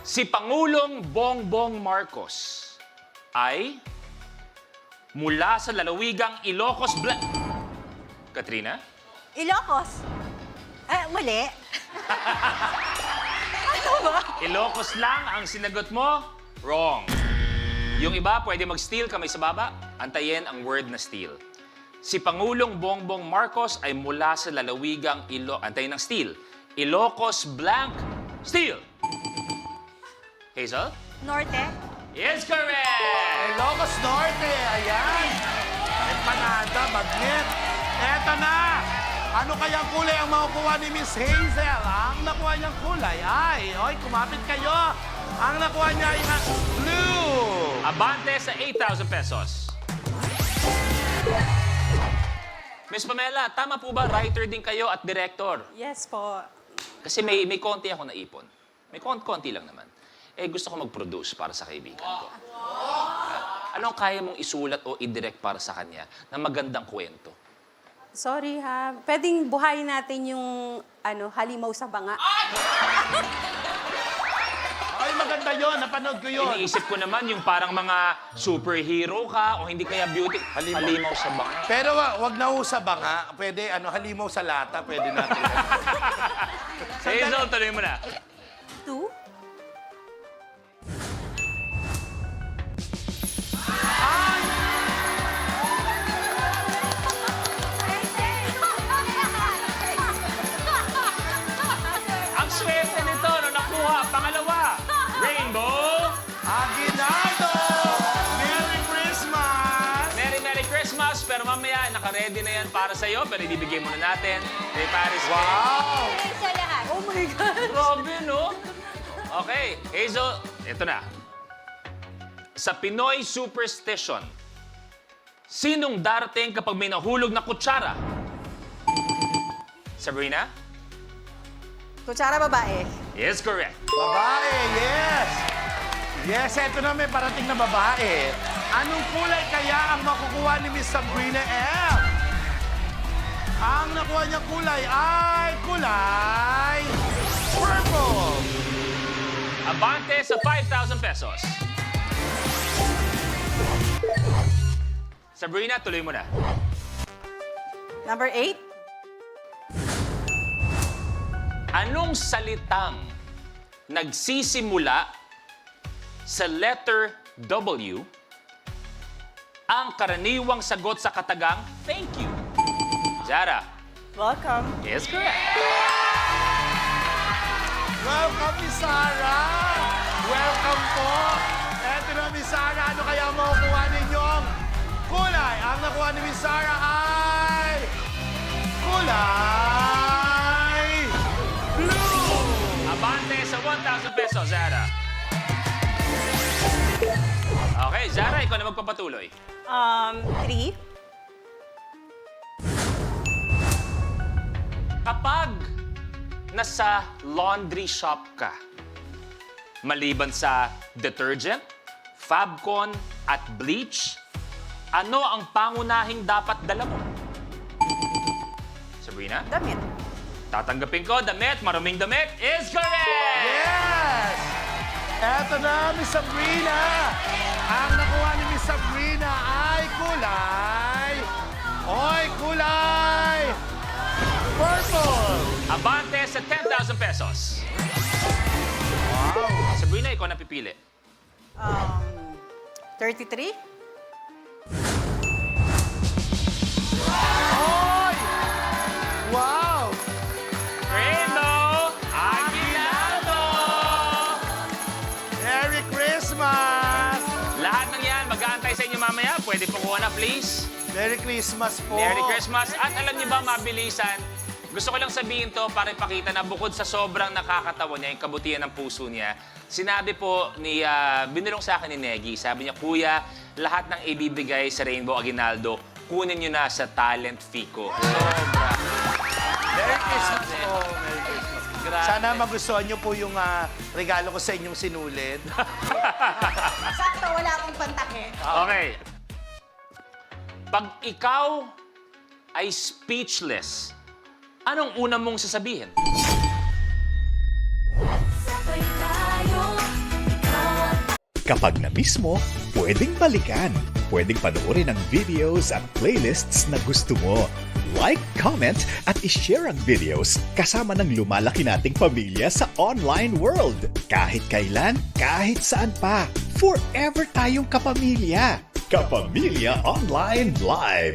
Si Pangulong Bongbong Marcos ay mula sa lalawigang Ilocos Katrina? Ilocos. Mali. Ano ba? Ilocos lang ang sinagot mo? Wrong. Yung iba, pwede mag-steal kamay sa baba. Antayin ang word na steal. Si Pangulong Bongbong Marcos ay mula sa lalawigang Antayin ang steal. Ilocos blank steal. Hazel? Norte. Is correct! Ilocos Norte, ayan. Empanada, bagnet. Eto na. Ano kayang kulay ang makukuha ni Miss Hazel? Ang nakuha niyang kulay ay, kumapit kayo. Ang nakuha niya ay blue. Abante sa 8,000 pesos. Miss Pamela, tama po ba writer din kayo at director? Yes po. Kasi may konti ako naipon. May konti lang naman. Gusto ko mag-produce para sa kaibigan ko. Anong kaya mong isulat o i-direct para sa kanya na magandang kwento? Sorry ha. Pwedeng buhayin natin yung halimaw sa banga. Ay, maganda yon. Napanood ko yun. Iniisip ko naman yung parang mga superhero ka o hindi kaya beauty. Halimaw sa banga. Pero wag na ho sa banga. Pwede, halimaw sa lata. Pwede natin. Hazel, tuloy mo na. 2. Ang swerte nito nung nakuha, pangalawa, Rainbow. Aguinaldo! Merry Christmas! Merry Christmas, pero mamaya, naka-ready na yan para sa'yo, pero ibibigay muna natin kay Paris. Wow! Sa lahat. Oh my God. Grabe, no? Okay, Hazel, ito na. Sa Pinoy superstition, sinong darating kapag may nahulog na kutsara? Sabrina? Kutsara babae. Yes, correct. Babae, yes! Yes, eto na may parating na babae. Anong kulay kaya ang makukuha ni Miss Sabrina M? Ang nakuha niyang kulay ay kulay purple! Abante sa 5,000 pesos. Sabrina, tuloy mo na. Number 8. Anong salitang nagsisimula sa letter W ang karaniwang sagot sa katagang thank you? Zara. Welcome. Yes, correct. Welcome, Miss Sarah! Welcome po! Eto na, Miss Sarah. Ano kaya ang makukuha ninyong kulay? Ang nakuha ni Miss Sarah ay kulay blue! Abante sa 1,000 pesos, Zara. Okay, Zara, ikaw na magpapatuloy. 3. Kapag nasa laundry shop ka, maliban sa detergent, Fabcon at bleach, ano ang pangunahing dapat dala mo? Sabrina? Damit. Tatanggapin ko, damit, maruming damit, is correct! Yes! Eto na, Miss Sabrina! Ang nakuha ni Miss Sabrina ay kulay... kulay... purple! Abante sa 10,000 pesos. Wow! Sabrina, ikaw na pipili. 33. Oy! Wow! Rainbow Aguinaldo! Merry Christmas! Lahat ng yan, mag-aantay sa inyo mamaya. Pwede po kuha na, please. Merry Christmas po! Merry Christmas. At alam niyo ba, mabilisan, gusto ko lang sabihin to para ipakita na bukod sa sobrang nakakatawa niya, yung kabutihan ng puso niya, sinabi po ni, binulong sa akin ni Negi, sabi niya, Kuya, lahat ng ibibigay sa Rainbow Aguinaldo, kunin niyo na sa talent fee ko. Sobra. Merry Christmas po! Merry Christmas! Grabe. Sana magustuhan niyo po yung regalo ko sa inyong sinulid. Sakto, wala akong pantake. Okay. Pag ikaw ay speechless, anong una mong sasabihin? Sabay tayo Kapag na-miss mo, pwedeng balikan. Pwedeng panoorin ang videos at playlists na gusto mo. Like, comment, at ishare ang videos kasama ng lumalaki nating pamilya sa online world. Kahit kailan, kahit saan pa. Forever tayong kapamilya. Kapamilya Online Live.